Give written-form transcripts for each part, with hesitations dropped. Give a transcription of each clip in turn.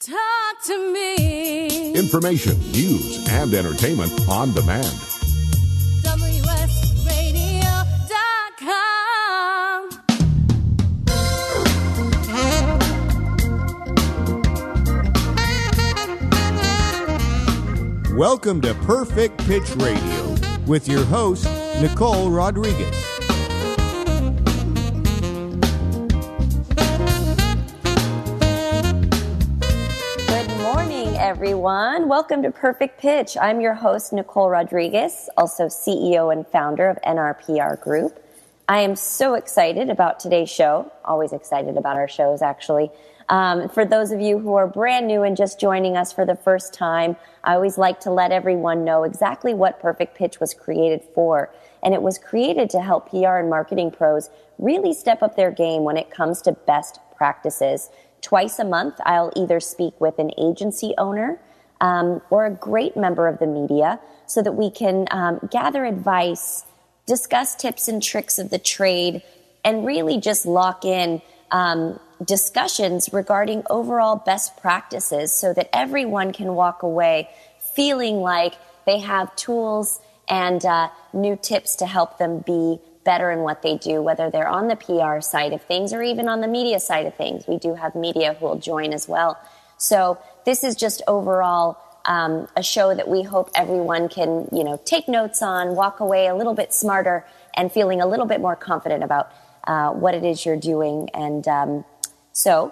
Talk to me. Information, news, and entertainment on demand. WSRadio.com. Welcome to Perfect Pitch Radio with your host, Nicole Rodrigues. Everyone. Welcome to Perfect Pitch. I'm your host, Nicole Rodrigues, also CEO and founder of NRPR Group. I am so excited about today's show. Always excited about our shows, actually. For those of you who are brand new and just joining us for the first time, I always like to let everyone know exactly what Perfect Pitch was created for. And it was created to help PR and marketing pros really step up their game when it comes to best practices. Twice a month, I'll either speak with an agency owner or a great member of the media so that we can gather advice, discuss tips and tricks of the trade, and really just lock in discussions regarding overall best practices so that everyone can walk away feeling like they have tools and new tips to help them be better in what they do, whether they're on the PR side of things or even on the media side of things. We do have media who will join as well. So this is just overall a show that we hope everyone can, take notes on, walk away a little bit smarter and feeling a little bit more confident about what it is you're doing. And so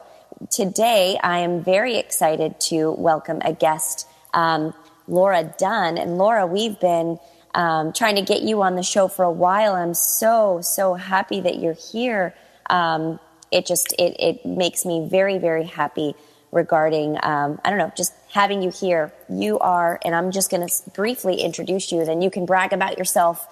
today I am very excited to welcome a guest, Laura Dunn. And Laura, we've been trying to get you on the show for a while. I'm so happy that you're here. It makes me very, very happy regarding, just having you here. You are, and I'm just going to briefly introduce you, then you can brag about yourself.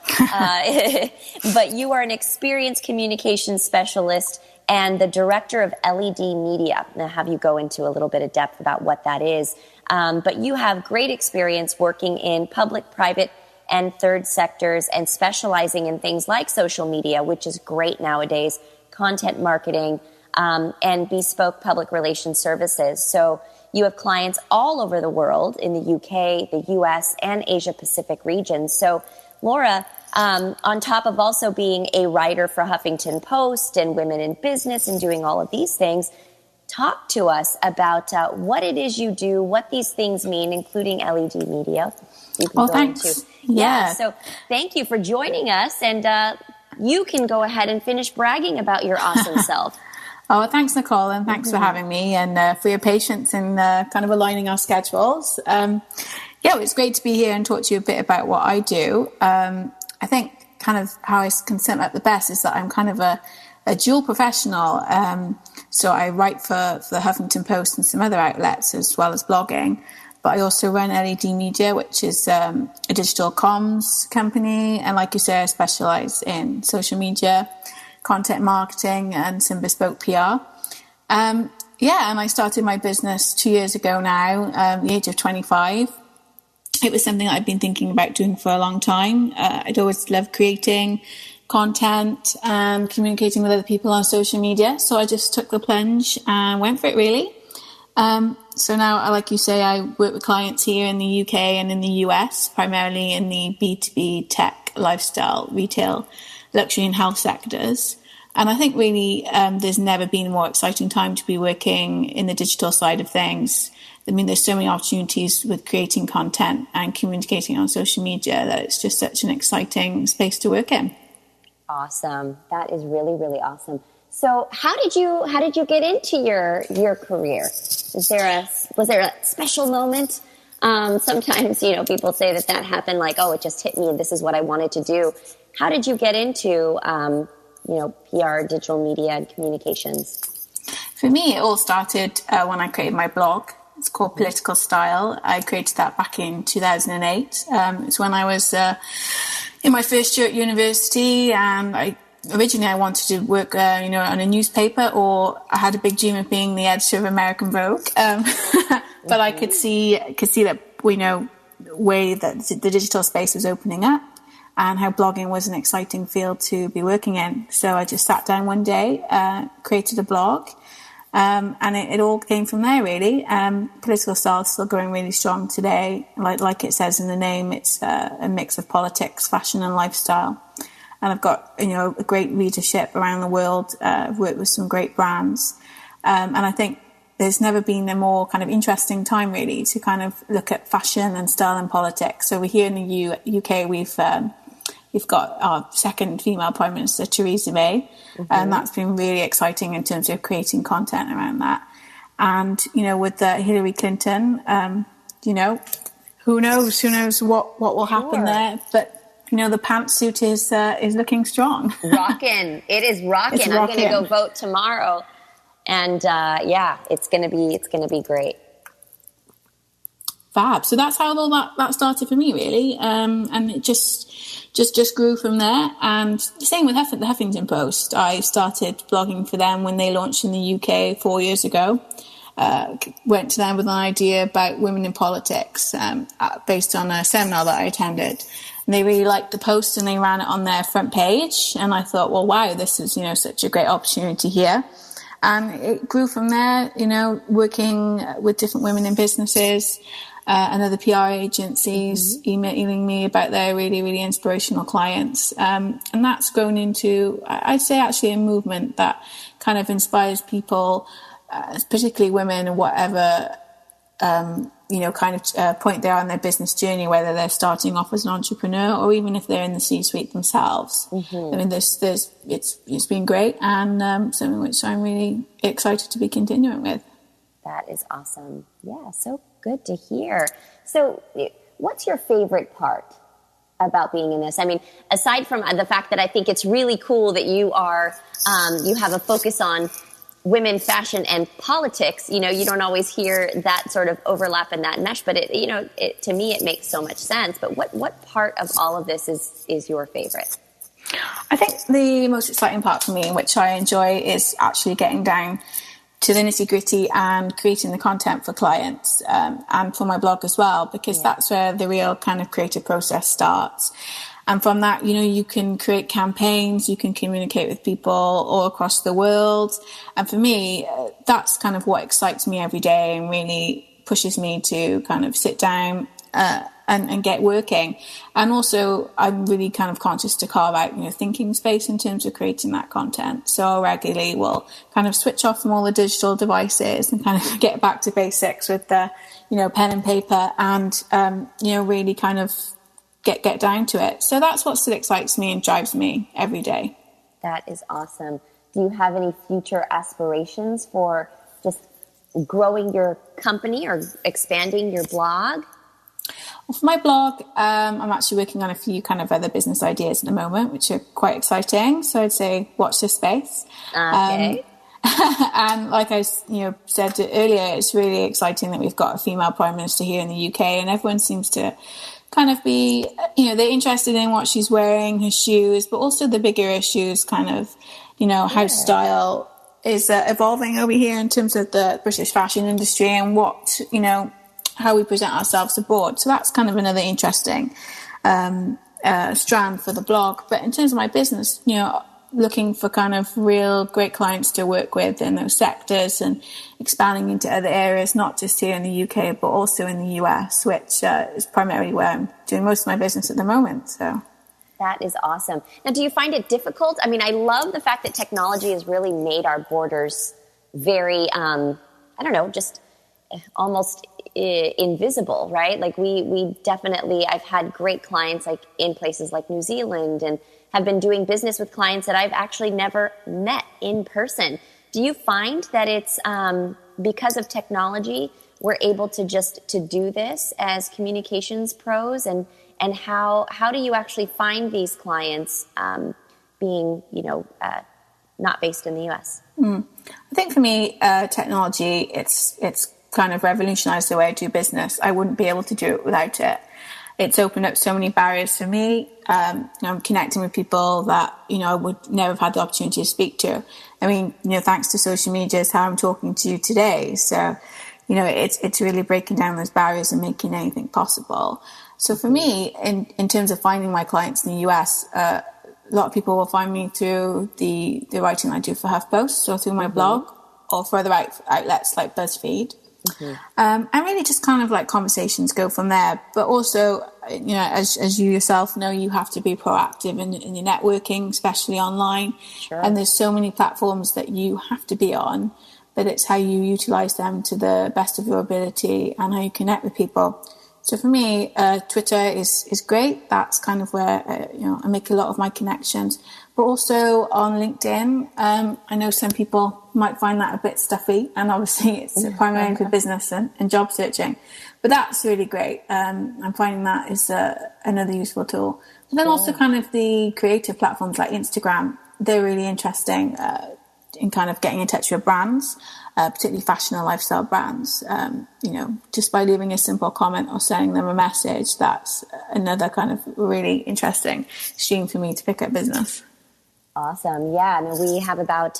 But you are an experienced communications specialist and the director of LED Media. I'll have you go into a little bit of depth about what that is. But you have great experience working in public, private, and third sectors and specializing in things like social media, which is great nowadays, content marketing, and bespoke public relations services. So you have clients all over the world in the UK, the US, and Asia Pacific regions. So Laura, on top of also being a writer for Huffington Post and Women in Business and doing all of these things, talk to us about what it is you do, what these things mean, including LED Media. Thanks. Yeah. So thank you for joining us. And you can go ahead and finish bragging about your awesome self. Thanks, Nicole. And thanks for having me and for your patience in kind of aligning our schedules. It's great to be here and talk to you a bit about what I do. I think kind of how I can sum up the best is that I'm kind of a dual professional. So I write for the Huffington Post and some other outlets as well as blogging. But I also run LED Media, which is a digital comms company. And like you say, I specialize in social media, content marketing, and some bespoke PR. And I started my business 2 years ago now, the age of 25. It was something I'd been thinking about doing for a long time. I'd always loved creating content and communicating with other people on social media. So I just took the plunge and went for it, really. So now, like you say, I work with clients here in the UK and in the US, primarily in the B2B tech, lifestyle, retail, luxury and health sectors. And I think really there's never been a more exciting time to be working in the digital side of things. I mean, there's so many opportunities with creating content and communicating on social media that it's just such an exciting space to work in. Awesome. That is really, really awesome. So how did you get into your career? Was there a special moment? Sometimes, people say that happened like, it just hit me and this is what I wanted to do. How did you get into, PR, digital media, and communications? For me, it all started when I created my blog. It's called Political Style. I created that back in 2008. It's when I was in my first year at university, and originally I wanted to work, on a newspaper, or I had a big dream of being the editor of American Vogue. But I could see that, way that the digital space was opening up and how blogging was an exciting field to be working in. So I just sat down one day, created a blog, And it all came from there, really. Political style is still going really strong today. Like it says in the name, it's a mix of politics, fashion and lifestyle. And I've got, a great readership around the world. I've worked with some great brands. And I think there's never been a more kind of interesting time, really, to kind of look at fashion and style and politics. So we're here in the UK, we've got our second female Prime Minister, Theresa May, and that's been really exciting in terms of creating content around that. And, with Hillary Clinton, who knows what will happen there. But, the pantsuit is looking strong. Rockin'. It is rockin'. I'm going to go vote tomorrow. And, it's going to be great. Fab. So that's how all that started for me, really. And it just grew from there. And the same with the Huffington Post. I started blogging for them when they launched in the UK 4 years ago. Went to them with an idea about women in politics, based on a seminar that I attended. And they really liked the post and they ran it on their front page. And I thought, well, wow, this is, such a great opportunity here. And it grew from there, working with different women in businesses, and other PR agencies emailing me about their really, really inspirational clients. And that's grown into, I'd say, actually a movement that kind of inspires people, particularly women, whatever, point they are on their business journey, whether they're starting off as an entrepreneur or even if they're in the C-suite themselves. I mean, it's been great and something which I'm really excited to be continuing with. That is awesome. Yeah, so good to hear. So what's your favorite part about being in this? I mean, aside from the fact that I think it's really cool that you are, you have a focus on women, fashion, and politics. You don't always hear that sort of overlap and that mesh, but to me, it makes so much sense. But what part of all of this is your favorite? I think the most exciting part for me, which I enjoy, is actually getting down to the nitty-gritty and creating the content for clients, and for my blog as well, because that's where the real kind of creative process starts. And from that, you can create campaigns, you can communicate with people all across the world. And for me, that's kind of what excites me every day and really pushes me to kind of sit down and get working. And also, I'm really kind of conscious to carve out, thinking space in terms of creating that content. So I regularly will kind of switch off from all the digital devices and kind of get back to basics with the, pen and paper and, really kind of get down to it. So that's what still excites me and drives me every day. That is awesome. Do you have any future aspirations for just growing your company or expanding your blog? Well, for my blog, I'm actually working on a few kind of other business ideas at the moment, which are quite exciting. So I'd say watch this space. Okay. And like I said earlier, it's really exciting that we've got a female Prime Minister here in the UK, and everyone seems to kind of be, they're interested in what she's wearing, her shoes, but also the bigger issues, kind of, how style is evolving over here in terms of the British fashion industry and what, how we present ourselves abroad. So that's kind of another interesting strand for the blog. But in terms of my business, looking for kind of real great clients to work with in those sectors and expanding into other areas, not just here in the UK, but also in the US, which is primarily where I'm doing most of my business at the moment. So that is awesome. Now, do you find it difficult? I mean, I love the fact that technology has really made our borders very, just almost invisible, right? Like we definitely, I've had great clients like in places like New Zealand and have been doing business with clients that I've actually never met in person. Do you find that it's because of technology, we're able to do this as communications pros? And how do you actually find these clients being, not based in the US? I think for me, technology, it's kind of revolutionized the way I do business. I wouldn't be able to do it without it. It's opened up so many barriers for me. I'm connecting with people that, I would never have had the opportunity to speak to. I mean, thanks to social media is how I'm talking to you today. So, it's really breaking down those barriers and making anything possible. So for me, in terms of finding my clients in the US, a lot of people will find me through the writing I do for HuffPost or through my blog. or for other outlets like BuzzFeed. And really just kind of like conversations go from there. But also, as you yourself know, you have to be proactive in your networking, especially online. Sure. And there's so many platforms that you have to be on, but it's how you utilize them to the best of your ability and how you connect with people. So for me, Twitter is great. That's kind of where I make a lot of my connections. But also on LinkedIn, I know some people might find that a bit stuffy, and obviously it's primarily for business and job searching. But that's really great. I'm finding that is another useful tool. But then also kind of the creative platforms like Instagram, they're really interesting in kind of getting in touch with brands, particularly fashion and lifestyle brands. Just by leaving a simple comment or sending them a message, that's another kind of really interesting stream for me to pick up business. Awesome. Yeah, we have about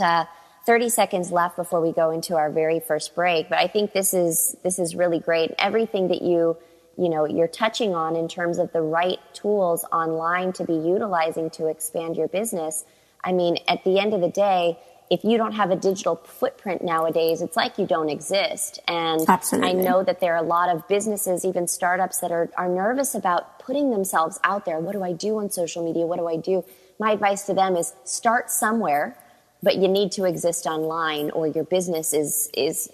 30 seconds left before we go into our very first break, but I think this is really great. Everything that you're touching on in terms of the right tools online to be utilizing to expand your business. I mean, at the end of the day, if you don't have a digital footprint nowadays, it's like you don't exist. And Absolutely. I know that there are a lot of businesses, even startups, that are nervous about putting themselves out there. What do I do on social media? What do I do? My advice to them is start somewhere, but you need to exist online, or your business is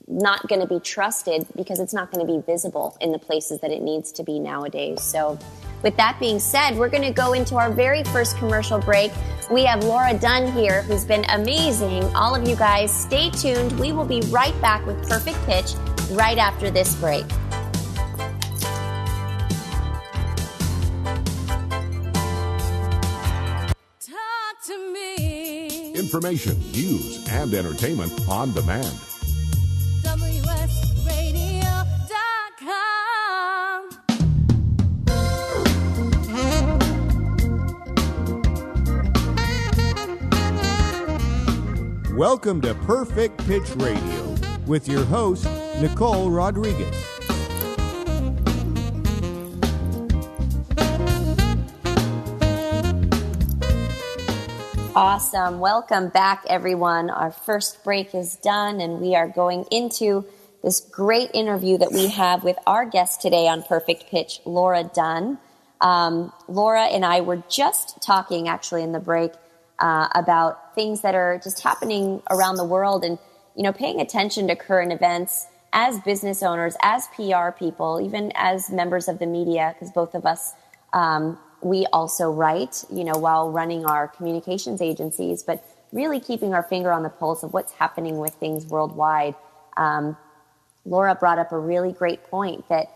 not going to be trusted because it's not going to be visible in the places that it needs to be nowadays. So with that being said, we're going to go into our very first commercial break. We have Laura Dunn here, who's been amazing. All of you guys, stay tuned. We will be right back with Perfect Pitch right after this break. Talk to me. Information, news, and entertainment on demand. WSRadio.com. Welcome to Perfect Pitch Radio with your host, Nicole Rodrigues. Awesome. Welcome back, everyone. Our first break is done, and we are going into this great interview that we have with our guest today on Perfect Pitch, Laura Dunn. Laura and I were just talking, actually, in the break about things that are just happening around the world, and paying attention to current events as business owners, as PR people, even as members of the media, because both of us we also write, while running our communications agencies, but really keeping our finger on the pulse of what's happening with things worldwide. Laura brought up a really great point that,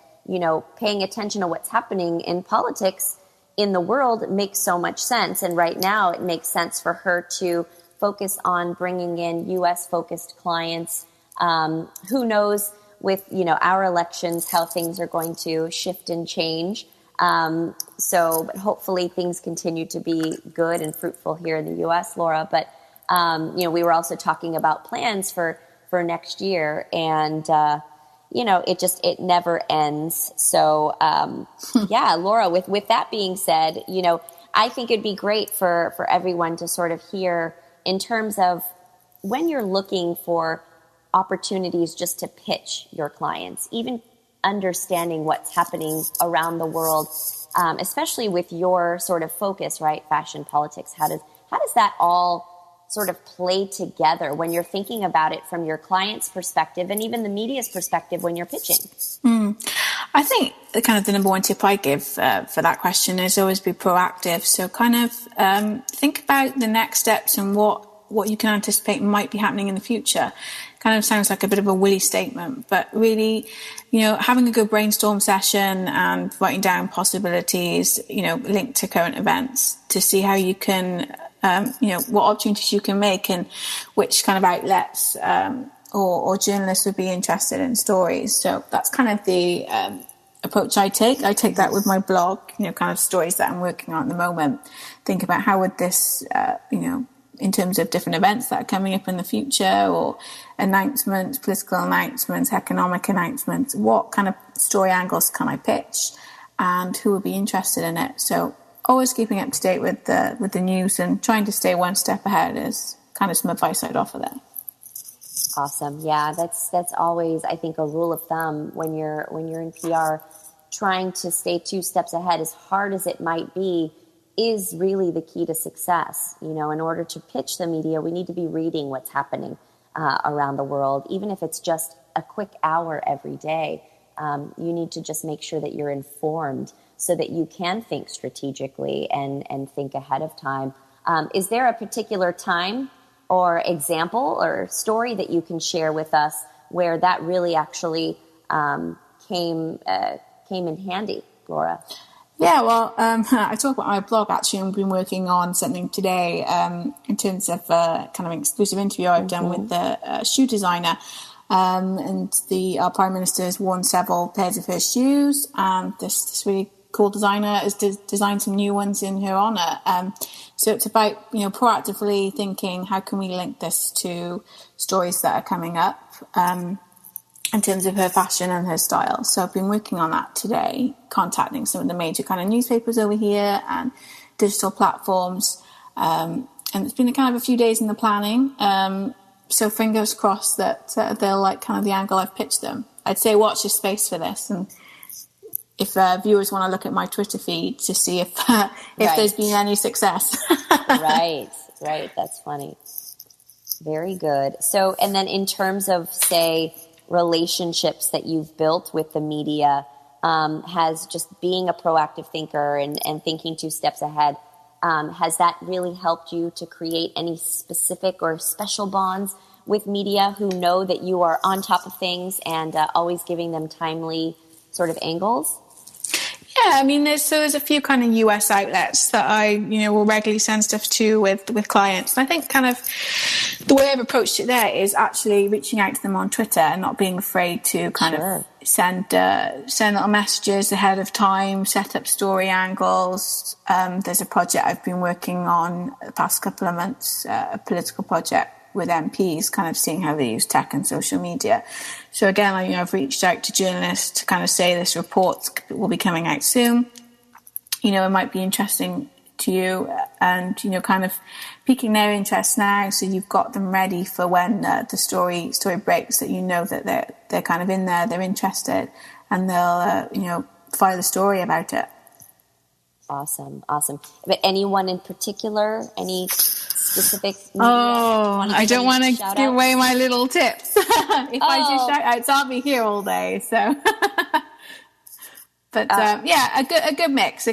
paying attention to what's happening in politics in the world makes so much sense. And right now it makes sense for her to focus on bringing in U.S.-focused clients. Who knows with, our elections, how things are going to shift and change. But hopefully things continue to be good and fruitful here in the U.S., Laura. But, we were also talking about plans for next year, and, it never ends. So, Laura, with that being said, I think it'd be great for everyone to sort of hear in terms of when you're looking for opportunities just to pitch your clients, even understanding what's happening around the world, especially with your sort of focus, right? Fashion, politics. How does that all sort of play together when you're thinking about it from your client's perspective and even the media's perspective when you're pitching? I think the number one tip I give for that question is always be proactive. So kind of think about the next steps and what you can anticipate might be happening in the future. Kind of sounds like a bit of a willy statement, but really, having a good brainstorm session and writing down possibilities, linked to current events to see how you can, what opportunities you can make and which kind of outlets or journalists would be interested in stories. So that's kind of the approach I take. I take that with my blog, kind of stories that I'm working on at the moment. Think about how would this, in terms of different events that are coming up in the future or announcements, political announcements, economic announcements, what kind of story angles can I pitch and who would be interested in it? So always keeping up to date with the news and trying to stay one step ahead is kind of some advice I'd offer there. Awesome. Yeah, that's always, I think, a rule of thumb when you're in PR. Trying to stay 2 steps ahead, as hard as it might be, is really the key to success. You know, in order to pitch the media, we need to be reading what's happening around the world, even if it's just a quick hour every day. You need to just make sure that you're informed so that you can think strategically and think ahead of time. Is there a particular time or example or story that you can share with us where that really actually came in handy, Laura? Yeah, well, I talk about my blog, actually, and I've been working on something today in terms of kind of an exclusive interview I've done with the shoe designer. And our Prime Minister has worn several pairs of her shoes, and this really cool designer has designed some new ones in her honour. So it's about, proactively thinking, how can we link this to stories that are coming up in terms of her fashion and her style. So I've been working on that today, contacting some of the major kind of newspapers over here and digital platforms. And it's been kind of a few days in the planning. So fingers crossed that they'll like kind of the angle I've pitched them. I'd say watch your space for this. And if viewers want to look at my Twitter feed to see if there's been any success. Right. That's funny. Very good. So, and then in terms of, say, relationships that you've built with the media, has just being a proactive thinker and thinking 2 steps ahead, has that really helped you to create any specific or special bonds with media who know that you are on top of things and always giving them timely sort of angles? Yeah, I mean, there's a few kind of US outlets that I, will regularly send stuff to with clients. And I think kind of the way I've approached it there is actually reaching out to them on Twitter and not being afraid to kind of send little messages ahead of time, set up story angles. There's a project I've been working on the past couple of months, a political project with MPs, kind of seeing how they use tech and social media. So again, I've reached out to journalists to kind of say this report will be coming out soon. It might be interesting to you, and kind of piquing their interest now, so you've got them ready for when the story breaks, that they're kind of in there, they're interested, and they'll file the story about it. Awesome. But anyone in particular, any specific media? I don't want to give away my little tips. If I do shout outs, I'll be here all day. So, but a good mix,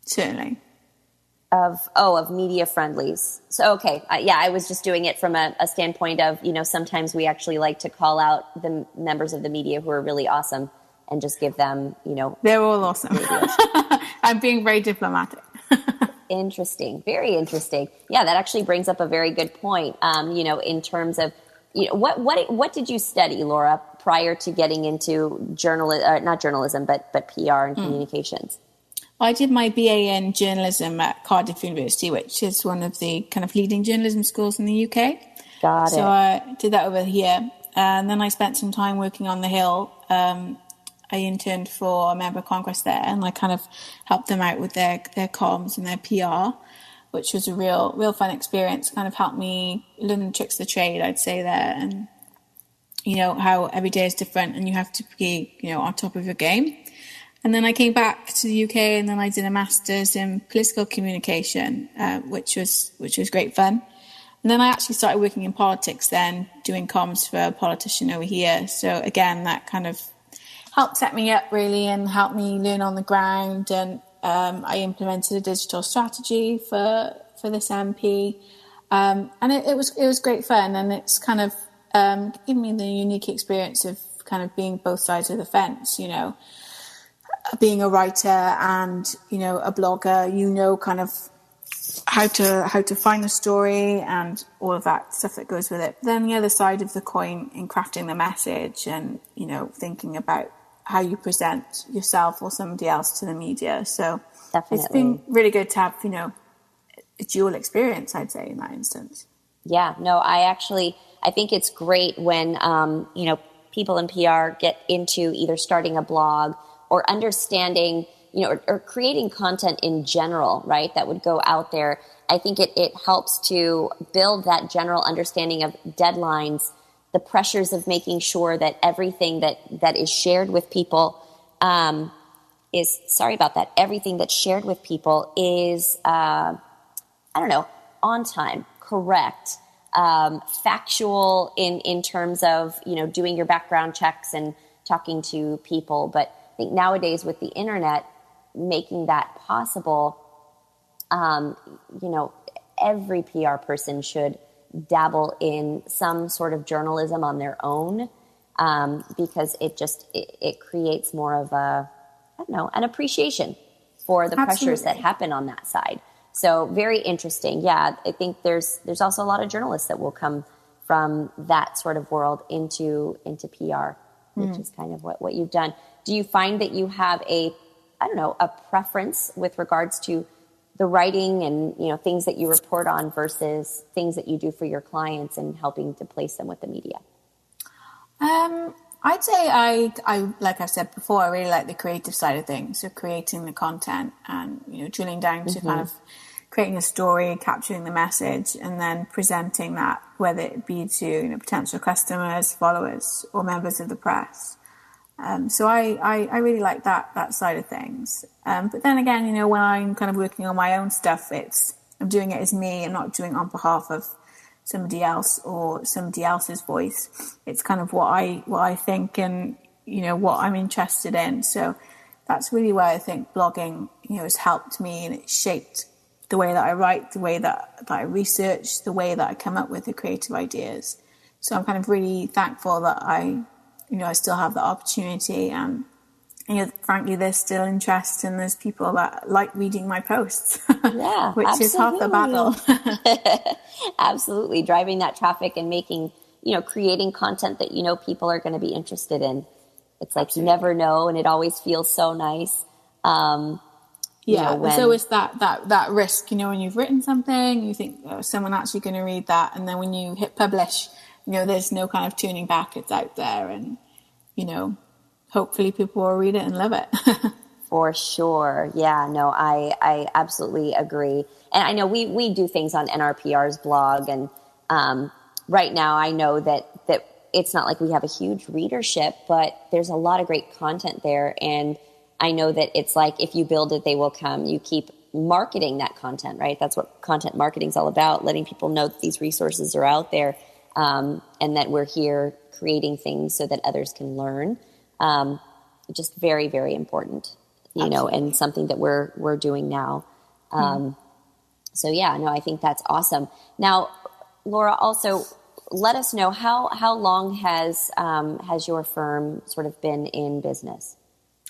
certainly. Of media friendlies. So, okay. I was just doing it from a standpoint of, sometimes we actually like to call out the members of the media who are really awesome and just give them, They're all awesome. I'm being very diplomatic. Interesting. Very interesting. Yeah, that actually brings up a very good point. In terms of, what did you study, Laura, prior to getting into not journalism, but PR and communications? I did my BA in journalism at Cardiff University, which is one of the kind of leading journalism schools in the UK. Got it. So I did that over here. And then I spent some time working on the Hill. I interned for a member of Congress there, and I kind of helped them out with their comms and their PR, which was a real fun experience. Kind of helped me learn the tricks of the trade, I'd say, there, and how every day is different, and you have to be on top of your game. And then I came back to the UK, and then I did a master's in political communication, which was great fun. And then I actually started working in politics, then doing comms for a politician over here. So again, that kind of helped set me up really and helped me learn on the ground. And I implemented a digital strategy for this MP. And it was great fun. And it's kind of given me the unique experience of kind of being both sides of the fence, being a writer and, a blogger, kind of how to find a story and all of that stuff that goes with it. Then the other side of the coin in crafting the message and, thinking about how you present yourself or somebody else to the media. So definitely. It's been really good to have, a dual experience, I'd say, in that instance. Yeah, no, I think it's great when, people in PR get into either starting a blog or understanding, or creating content in general, right, that would go out there. I think it helps to build that general understanding of deadlines, the pressures of making sure that everything that is shared with people everything that's shared with people is, on time, correct, factual in terms of, doing your background checks and talking to people. But I think nowadays with the internet, making that possible, every PR person should dabble in some sort of journalism on their own, because it creates more of an appreciation for the pressures that happen on that side. So very interesting. Yeah, I think there's also a lot of journalists that will come from that sort of world into PR, which is kind of what you've done. Do you find that you have a preference with regards to the writing and, things that you report on versus things that you do for your clients and helping to place them with the media? I'd say I like I said before, I really like the creative side of things. So creating the content and, drilling down to kind of creating a story, capturing the message, and then presenting that, whether it be to, potential customers, followers, or members of the press. So I really like that side of things. But then again, when I'm kind of working on my own stuff, I'm doing it as me. I'm not doing it on behalf of somebody else or somebody else's voice. It's kind of what I think and, what I'm interested in. So that's really where I think blogging, has helped me, and it's shaped the way that I write, the way that I research, the way that I come up with the creative ideas. So I'm kind of really thankful that I still have the opportunity, and, frankly, there's still interest, and there's people that like reading my posts, yeah, which absolutely. is half the battle. Absolutely. Driving that traffic and making, creating content that, people are going to be interested in. It's like, absolutely. You never know. And it always feels so nice. There's always that risk, when you've written something, you think, oh, is someone actually going to read that? And then when you hit publish, there's no kind of tuning back. It's out there, and, hopefully people will read it and love it. For sure. Yeah, no, I absolutely agree. And I know we do things on NRPR's blog, and right now I know that it's not like we have a huge readership, but there's a lot of great content there. And I know that it's like, if you build it, they will come. You keep marketing that content, right? That's what content marketing is all about, letting people know that these resources are out there, and that we're here creating things so that others can learn. Just very, very important, and something that we're doing now. So yeah, no, I think that's awesome. Now, Laura, also let us know how long has your firm sort of been in business?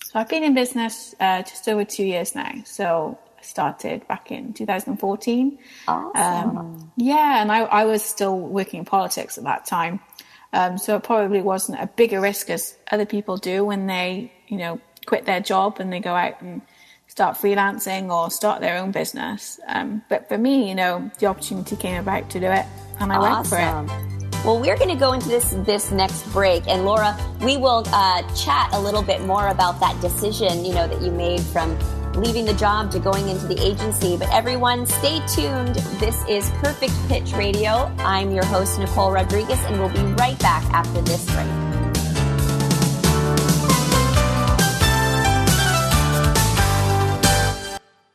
So I've been in business just over 2 years now. So I started back in 2014. Awesome. And I was still working in politics at that time. So it probably wasn't a bigger risk as other people do when they, quit their job and they go out and start freelancing or start their own business. But for me, the opportunity came about to do it, and I went for it. Well, we're going to go into this next break. And Laura, we will chat a little bit more about that decision, that you made from leaving the job to going into the agency. But everyone, stay tuned. This is Perfect Pitch Radio. I'm your host, Nicole Rodrigues, and we'll be right back after this break.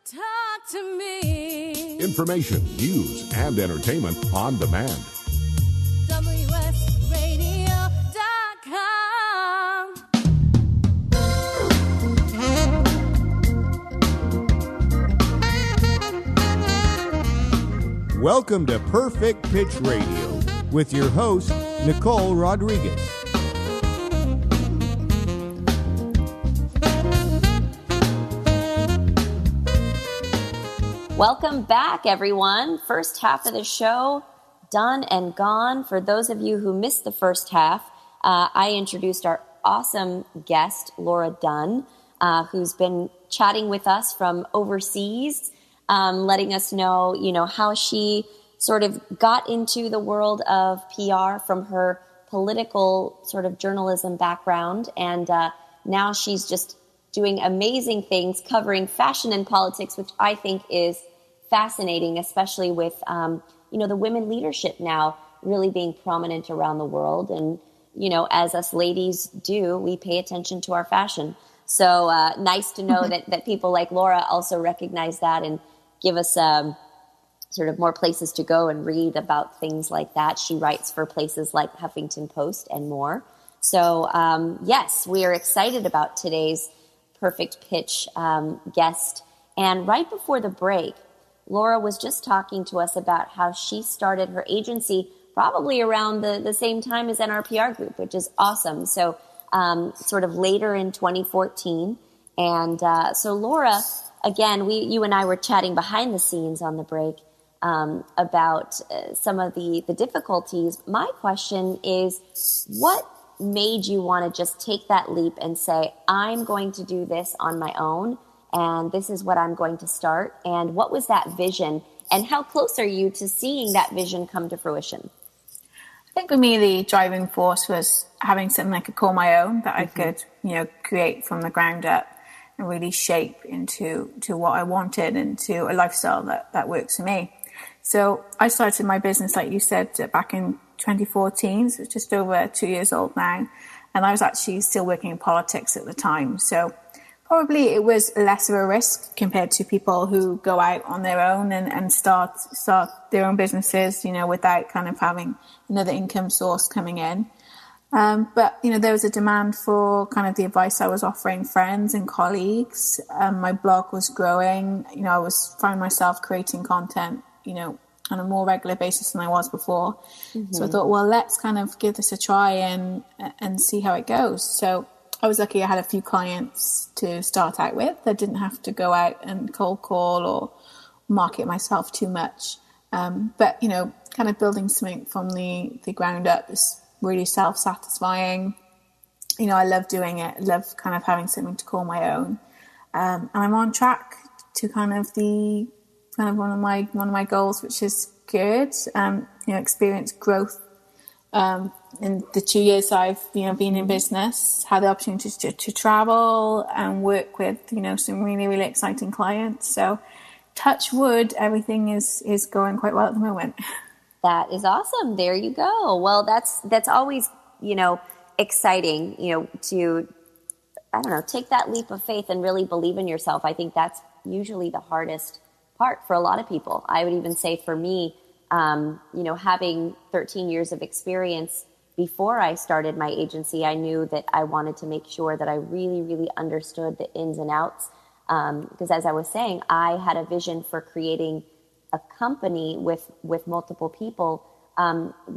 Talk to me. Information, news, and entertainment on demand. Welcome to Perfect Pitch Radio with your host, Nicole Rodrigues. Welcome back, everyone. First half of the show, done and gone. For those of you who missed the first half, I introduced our awesome guest, Laura Dunn, who's been chatting with us from overseas, letting us know, how she sort of got into the world of PR from her political sort of journalism background. And now she's just doing amazing things, covering fashion and politics, which I think is fascinating, especially with, the women leadership now really being prominent around the world. And, as us ladies do, we pay attention to our fashion. So nice to know that people like Laura also recognize that and give us sort of more places to go and read about things like that. She writes for places like Huffington Post and more. So yes, we are excited about today's Perfect Pitch guest. And right before the break, Laura was just talking to us about how she started her agency probably around the same time as NRPR Group, which is awesome. So sort of later in 2014. And so Laura, again, you and I were chatting behind the scenes on the break about some of the difficulties. My question is, what made you want to just take that leap and say, I'm going to do this on my own, and this is what I'm going to start? And what was that vision, and how close are you to seeing that vision come to fruition? I think for me, the driving force was having something I could call my own, that I could, create from the ground up and really shape into what I wanted and to a lifestyle that works for me. So I started my business, like you said, back in 2014. So it's just over 2 years old now. And I was actually still working in politics at the time. So probably it was less of a risk compared to people who go out on their own and start their own businesses, without kind of having another income source coming in. But there was a demand for kind of the advice I was offering friends and colleagues. My blog was growing. I was finding myself creating content, on a more regular basis than I was before. Mm-hmm. So I thought, well, let's kind of give this a try and see how it goes. So I was lucky I had a few clients to start out with. I didn't have to go out and cold call or market myself too much. But, kind of building something from the ground up is really self-satisfying. I love doing it. I love kind of having something to call my own. And I'm on track to kind of one of my goals, which is good. Experience growth in the 2 years I've been in business, had the opportunity to travel and work with some really, really exciting clients. So touch wood, everything is going quite well at the moment. That is awesome. There you go. Well, that's always exciting to take that leap of faith and really believe in yourself. I think that's usually the hardest part for a lot of people. I would even say for me, having 13 years of experience before I started my agency, I knew that I wanted to make sure that I really, really understood the ins and outs. Because as I was saying, I had a vision for creating a company with multiple people,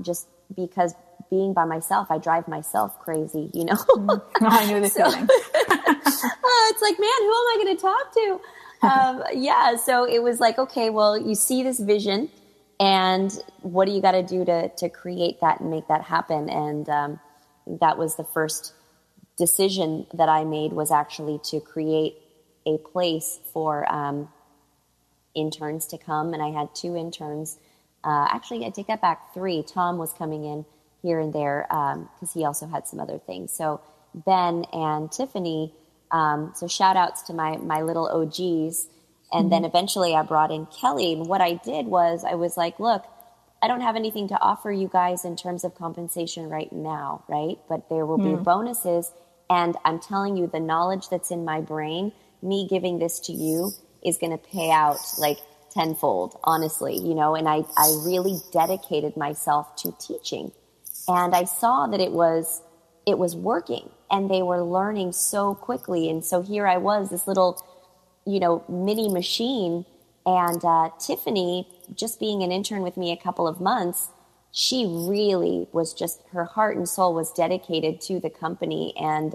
just because being by myself, I drive myself crazy, I know the feeling. It's like, man, who am I going to talk to? So it was like, okay, well, you see this vision, and what do you got to do to create that and make that happen? And that was the first decision that I made, was actually to create a place for interns to come. And I had 2 interns. Actually, I take that back, 3. Tom was coming in here and there because he also had some other things. So Ben and Tiffany. So shout outs to my little OGs. And then eventually I brought in Kelly. And what I did was I was like, look, I don't have anything to offer you guys in terms of compensation right now, right? But there will be bonuses. And I'm telling you, the knowledge that's in my brain, me giving this to you is going to pay out like tenfold, honestly, and I really dedicated myself to teaching. And I saw that it was working, and they were learning so quickly. And so here I was, this little, mini machine. And Tiffany, just being an intern with me a couple of months, she really was just, her heart and soul was dedicated to the company, and,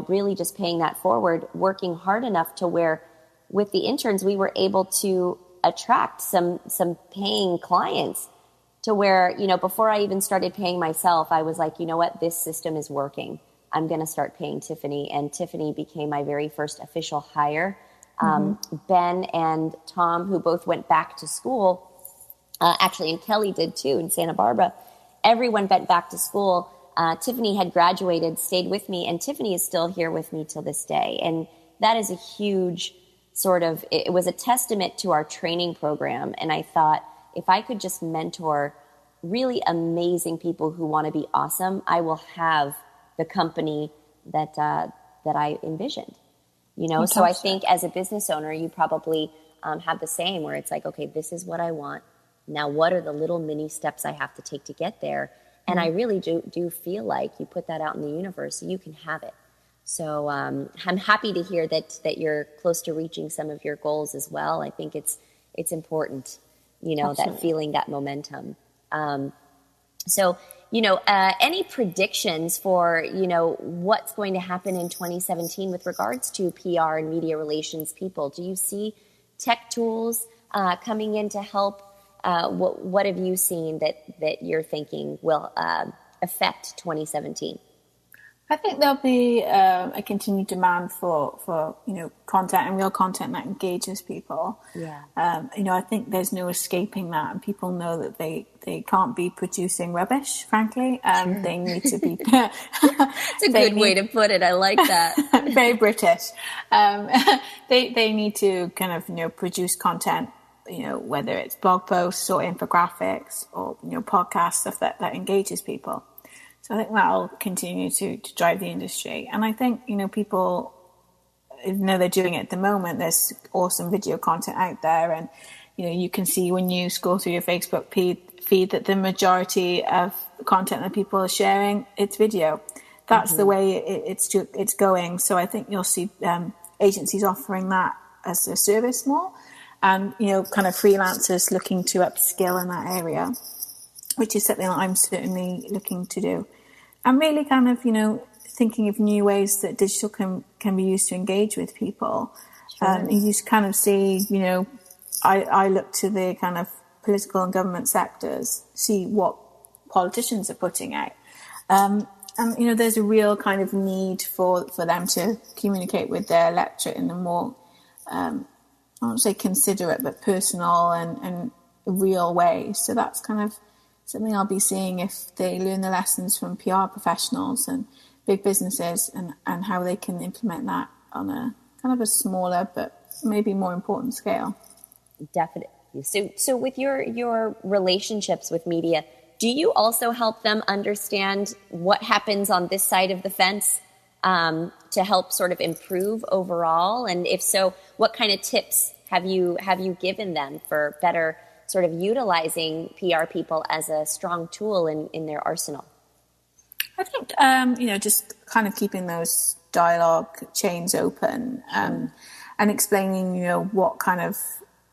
really just paying that forward, working hard enough to where with the interns, we were able to attract some paying clients to where, before I even started paying myself, I was like, you know what, this system is working. I'm going to start paying Tiffany. And Tiffany became my very first official hire. Ben and Tom, who both went back to school, actually, and Kelly did too in Santa Barbara. Everyone went back to school. Tiffany had graduated, stayed with me, and Tiffany is still here with me till this day. And that is a huge it was a testament to our training program. And I thought, if I could just mentor really amazing people who want to be awesome, I will have the company that I envisioned. So I think as a business owner, you probably have the same, where it's like, okay, this is what I want. Now, what are the little mini steps I have to take to get there? And I really do feel like you put that out in the universe, so you can have it. So I'm happy to hear that you're close to reaching some of your goals as well. I think it's important, Absolutely. that feeling, that momentum. Any predictions for, what's going to happen in 2017 with regards to PR and media relations people? Do you see tech tools coming in to help? What have you seen that you're thinking will affect 2017? I think there'll be a continued demand for content and real content that engages people. Yeah. I think there's no escaping that, and people know that they can't be producing rubbish, frankly. Sure. They need to be... It's a good way to put it. I like that. Very British. They need to kind of, produce content, whether it's blog posts or infographics or, podcast stuff that engages people. So I think that'll continue to drive the industry. And I think, people, they're doing it at the moment. There's awesome video content out there. And, you can see when you scroll through your Facebook feed that the majority of content that people are sharing, it's video. That's the way it's going. So I think you'll see agencies offering that as a service more. And, kind of freelancers looking to upskill in that area, which is something that I'm certainly looking to do. I'm really kind of, thinking of new ways that digital can be used to engage with people. Sure. You just kind of see, I look to the kind of political and government sectors, see what politicians are putting out. And, there's a real kind of need for them to communicate with their electorate in a more, I won't say considerate, but personal and real way. So that's kind of something I'll be seeing if they learn the lessons from PR professionals and big businesses and how they can implement that on a kind of a smaller but maybe more important scale. Definitely. So with your relationships with media, do you also help them understand what happens on this side of the fence to help sort of improve overall? And if so, what kind of tips have you given them for better sort of utilizing PR people as a strong tool in their arsenal? I think, just kind of keeping those dialogue chains open and explaining,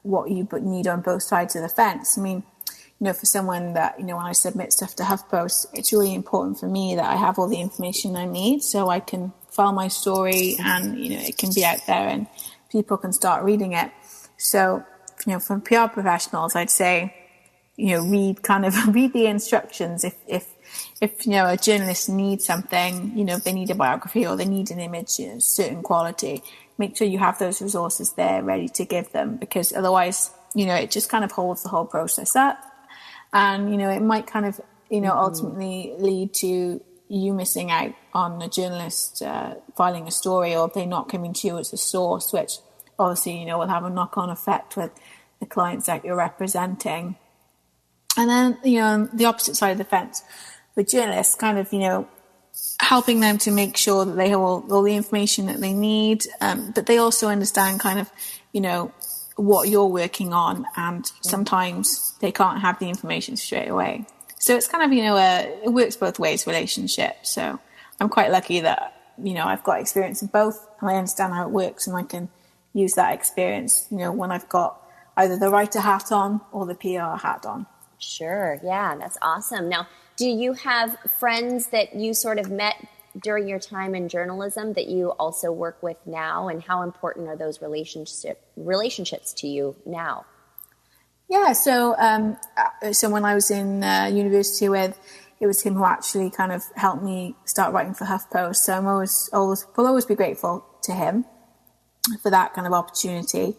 what you need on both sides of the fence. I mean, for someone that, when I submit stuff to HuffPost, it's really important for me that I have all the information I need so I can file my story and, it can be out there and people can start reading it. So, from PR professionals, I'd say, read the instructions. If a journalist needs something, if they need a biography or they need an image, certain quality, make sure you have those resources there ready to give them, because otherwise, it just kind of holds the whole process up. And, it might kind of, ultimately lead to you missing out on a journalist filing a story, or if they're not coming to you as a source, which obviously, will have a knock-on effect with the clients that you're representing. And then, the opposite side of the fence, with journalists, kind of, helping them to make sure that they have all the information that they need, but they also understand kind of, what you're working on, and sometimes they can't have the information straight away. So it's kind of, it works both ways, relationship. So I'm quite lucky that, I've got experience in both, and I understand how it works, and I can use that experience, when I've got either the writer hat on or the PR hat on. Sure. Yeah, that's awesome. Now, do you have friends that you sort of met during your time in journalism that you also work with now, and how important are those relationships to you now? Yeah, so when I was in university it was him who actually kind of helped me start writing for HuffPost. So will always be grateful to him for that kind of opportunity.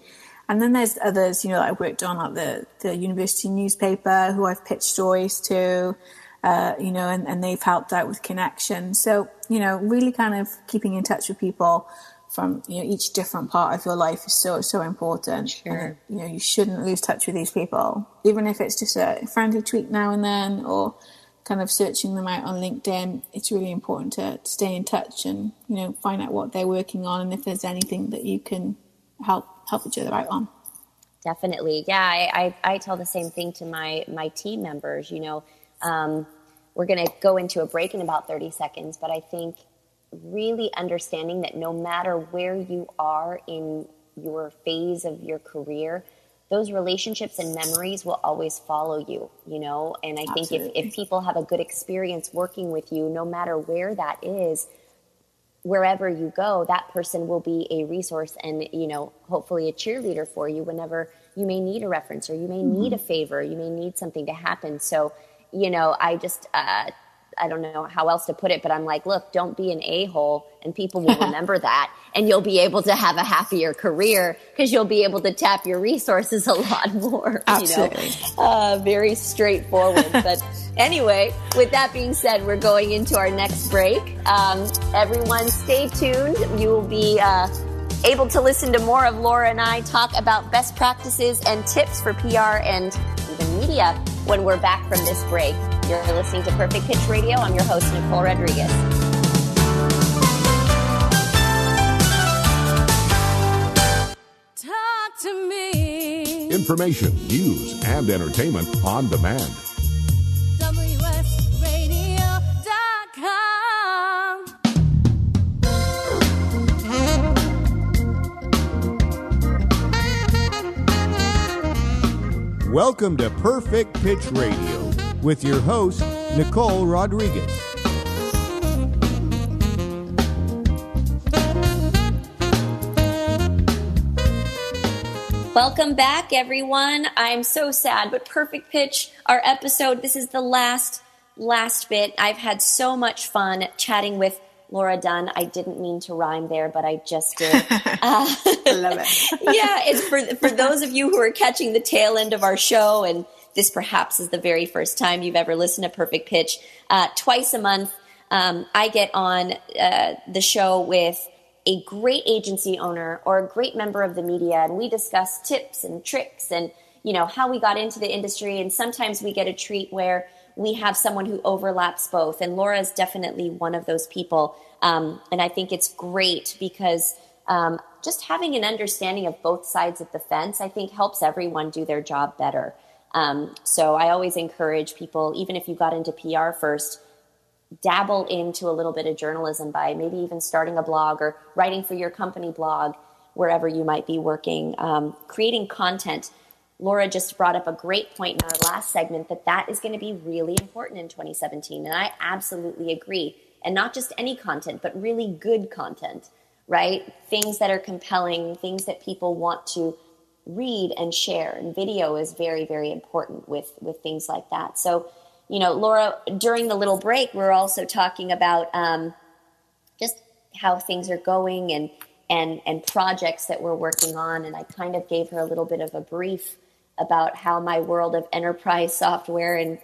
And then there's others, that I worked on, like the university newspaper, who I've pitched stories to. and they've helped out with connections. So, really kind of keeping in touch with people from, each different part of your life is so, so important. Sure. And, you shouldn't lose touch with these people, even if it's just a friendly tweet now and then, or kind of searching them out on LinkedIn. It's really important to stay in touch and, find out what they're working on and if there's anything that you can help each other out on. Definitely. Yeah, I tell the same thing to my team members. We're going to go into a break in about 30 seconds, but I think really understanding that no matter where you are in your phase of your career, those relationships and memories will always follow you, and I think if people have a good experience working with you, no matter where that is, wherever you go, that person will be a resource and, hopefully a cheerleader for you whenever you may need a reference or you may need a favor, you may need something to happen. So, I just, I don't know how else to put it, but I'm like, look, don't be an a-hole, and people will remember that, and you'll be able to have a happier career because you'll be able to tap your resources a lot more. Absolutely. Very straightforward. But anyway, with that being said, we're going into our next break. Everyone stay tuned. You will be able to listen to more of Laura and I talk about best practices and tips for PR and even media when we're back from this break. You're listening to Perfect Pitch Radio. I'm your host, Nicole Rodrigues. Talk to me. Information, news, and entertainment on demand. WSRadio.com. Welcome to Perfect Pitch Radio with your host, Nicole Rodrigues. Welcome back, everyone. I'm so sad, but Perfect Pitch, our episode, this is the last bit. I've had so much fun chatting with Laura Dunn. I didn't mean to rhyme there, but I just did. I love it. Yeah, it's for those of you who are catching the tail end of our show, and this perhaps is the very first time you've ever listened to Perfect Pitch. Twice a month, I get on the show with a great agency owner or a great member of the media, and we discuss tips and tricks and, how we got into the industry. And sometimes we get a treat where we have someone who overlaps both. And Laura is definitely one of those people. And I think it's great because just having an understanding of both sides of the fence, I think helps everyone do their job better. So I always encourage people, even if you got into PR first, dabble into a little bit of journalism by maybe even starting a blog or writing for your company blog, wherever you might be working, creating content. Laura just brought up a great point in our last segment that is going to be really important in 2017. And I absolutely agree. And not just any content, but really good content, right? Things that are compelling, things that people want to read and share. And video is very, very important with things like that. So, Laura, during the little break, we're also talking about just how things are going and projects that we're working on. And I kind of gave her a little bit of a brief about how my world of enterprise software and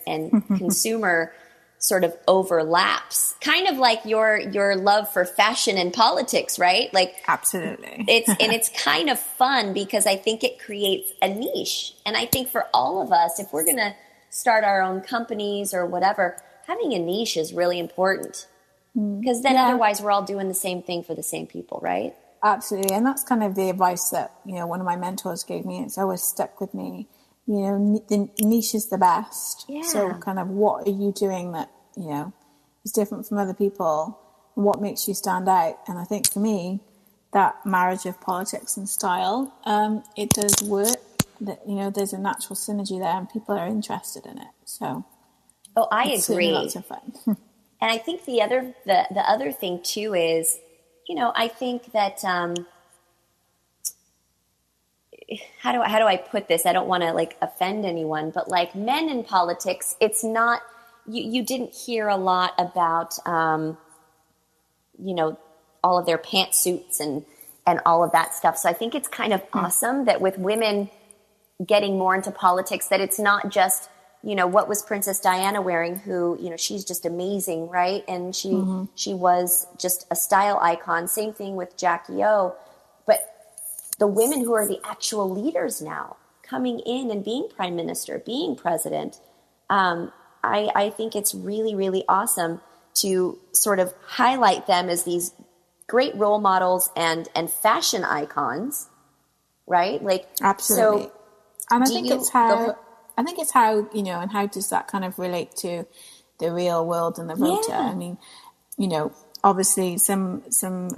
consumer sort of overlaps, kind of like your love for fashion and politics, right? Like, absolutely. It's kind of fun because I think it creates a niche. And I think for all of us, if we're going to start our own companies or whatever, having a niche is really important because then otherwise we're all doing the same thing for the same people, right? Absolutely. And that's kind of the advice that, one of my mentors gave me. It's always stuck with me. The niche is the best. Yeah. So kind of what are you doing that, is different from other people? What makes you stand out? And I think for me, that marriage of politics and style, it does work. That, there's a natural synergy there and people are interested in it. So I agree. Lots of fun. And I think the other thing too is, I think that how do I put this? I don't want to offend anyone, but men in politics, it's not you didn't hear a lot about all of their pantsuits and all of that stuff. So I think it's kind of awesome that with women getting more into politics, that it's not just what was Princess Diana wearing, who, she's just amazing, right? And she was just a style icon. Same thing with Jackie O. But the women who are the actual leaders now coming in and being prime minister, being president, I think it's really, really awesome to sort of highlight them as these great role models and fashion icons, right? Like, absolutely. So and I think it's how, and how does that kind of relate to the real world and the voter? Yeah. I mean, obviously some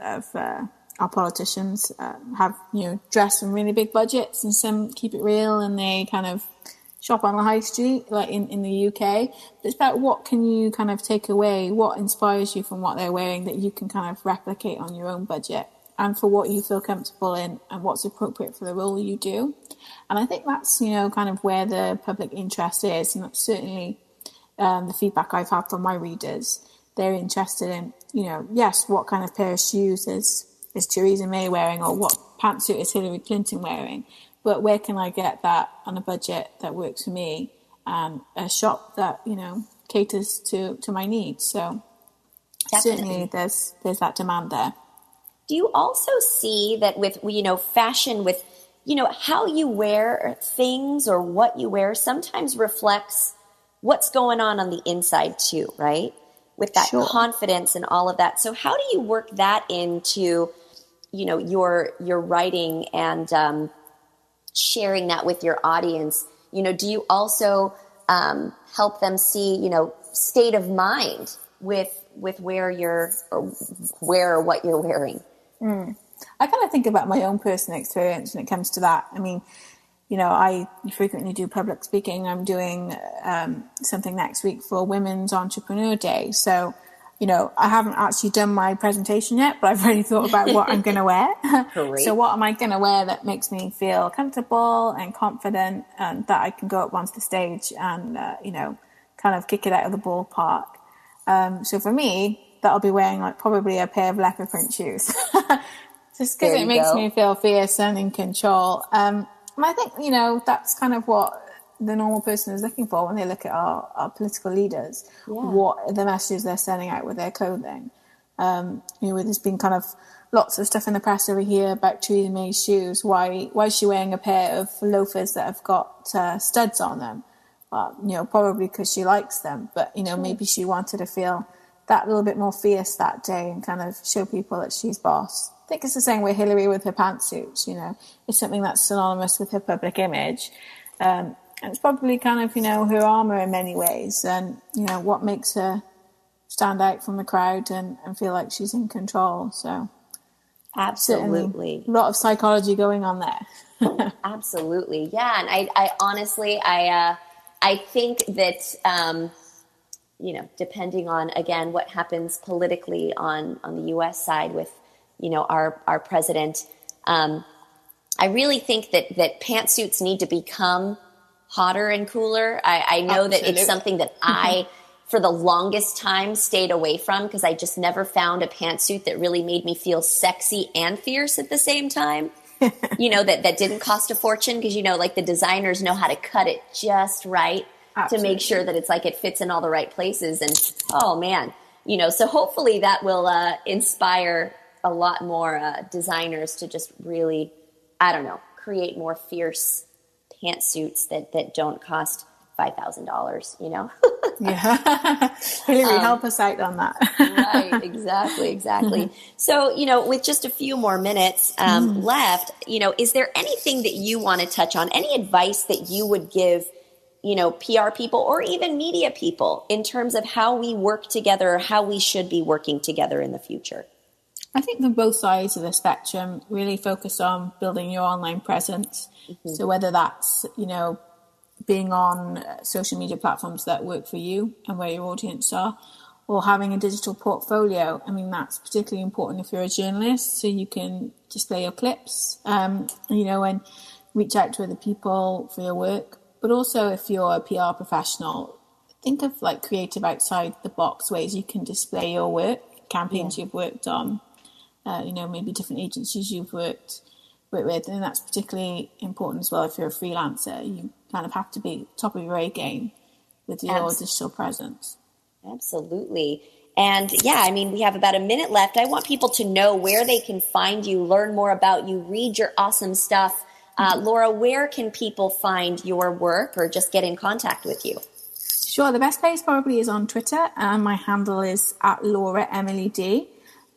of our politicians have, dress from really big budgets, and some keep it real and they kind of shop on the high street, like in the UK. It's about what can you kind of take away, what inspires you from what they're wearing that you can kind of replicate on your own budget, and for what you feel comfortable in and what's appropriate for the role you do. And I think that's, kind of where the public interest is. And that's certainly the feedback I've had from my readers. They're interested in, yes, what kind of pair of shoes is Theresa May wearing, or what pantsuit is Hillary Clinton wearing? But where can I get that on a budget that works for me, and a shop that, caters to my needs? So certainly there's that demand there. Do you also see that with, fashion, with, how you wear things or what you wear sometimes reflects what's going on the inside too, right? With that confidence and all of that. So how do you work that into, your writing and sharing that with your audience? Do you also help them see, state of mind with where you're, or what you're wearing? I kind of think about my own personal experience when it comes to that. I mean, I frequently do public speaking. I'm doing something next week for Women's Entrepreneur Day. So, I haven't actually done my presentation yet, but I've already thought about what I'm going to wear. So what am I going to wear that makes me feel comfortable and confident, and that I can go up onto the stage and, kind of kick it out of the ballpark. So for me, that'll be wearing probably a pair of leopard print shoes. Just because it makes me feel fierce and in control. And I think, that's kind of what the normal person is looking for when they look at our political leaders. What are the messages they're sending out with their clothing? There's been kind of lots of stuff in the press over here about Theresa May's shoes. Why is she wearing a pair of loafers that have got studs on them? Probably because she likes them. But, maybe she wanted to feel that little bit more fierce that day and kind of show people that she's boss. I think it's the same with Hillary with her pantsuits, it's something that's synonymous with her public image. And it's probably kind of, her armor in many ways, and, what makes her stand out from the crowd and feel like she's in control. So absolutely. A lot of psychology going on there. Absolutely. Yeah. And I honestly, I think that, depending on, again, what happens politically on the U.S. side with, our president, I really think that pantsuits need to become hotter and cooler. I know Absolutely. That it's something that I, for the longest time, stayed away from, because I just never found a pantsuit that really made me feel sexy and fierce at the same time. That didn't cost a fortune, because, the designers know how to cut it just right. Absolutely. To make sure that it's like it fits in all the right places. And, oh man, so hopefully that will inspire a lot more designers to just really, create more fierce pantsuits that don't cost $5,000, Yeah. Hillary, help us out on that. Right, exactly. So, with just a few more minutes left, is there anything that you want to touch on? Any advice that you would give, PR people or even media people in terms of how we work together, or how we should be working together in the future? I think from both sides of the spectrum, really focus on building your online presence. Mm-hmm. So whether that's, being on social media platforms that work for you and where your audience are, or having a digital portfolio. I mean, that's particularly important if you're a journalist, so you can display your clips, and reach out to other people for your work. But also if you're a PR professional, think of creative outside the box ways you can display your work, campaigns you've worked on, maybe different agencies you've worked with. And that's particularly important as well if you're a freelancer. You kind of have to be top of your A game with your digital presence. Absolutely. And yeah, I mean, we have about a minute left. I want people to know where they can find you, learn more about you, read your awesome stuff. Laura, where can people find your work or just get in contact with you? Sure. The best place probably is on Twitter. My handle is @LauraEmilyD.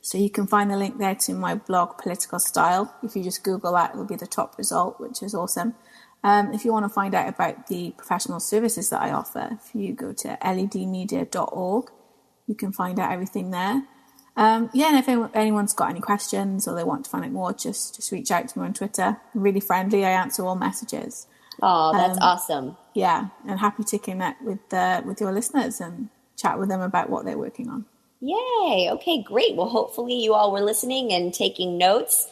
So you can find the link there to my blog, Political Style. If you just Google that, it will be the top result, which is awesome. If you want to find out about the professional services that I offer, if you go to ledmedia.org, you can find out everything there. And if anyone's got any questions or they want to find out more, just reach out to me on Twitter. I'm really friendly. I answer all messages. Oh, that's awesome. Yeah, and happy to connect with your listeners and chat with them about what they're working on. Yay. Okay, great. Well, hopefully you all were listening and taking notes.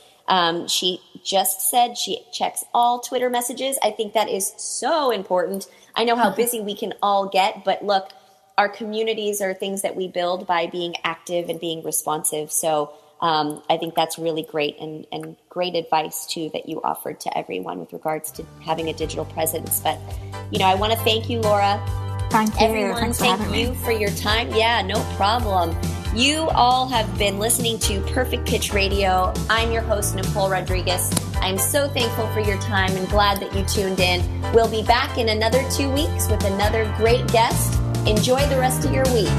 She just said she checks all Twitter messages. I think that is so important. I know how busy we can all get, but look, our communities are things that we build by being active and being responsive. So I think that's really great and great advice too that you offered to everyone with regards to having a digital presence. But, I want to thank you, Laura. Thank you. Everyone, thank you for your time. Yeah, no problem. You all have been listening to Perfect Pitch Radio. I'm your host, Nicole Rodrigues. I'm so thankful for your time and glad that you tuned in. We'll be back in another 2 weeks with another great guest. Enjoy the rest of your week.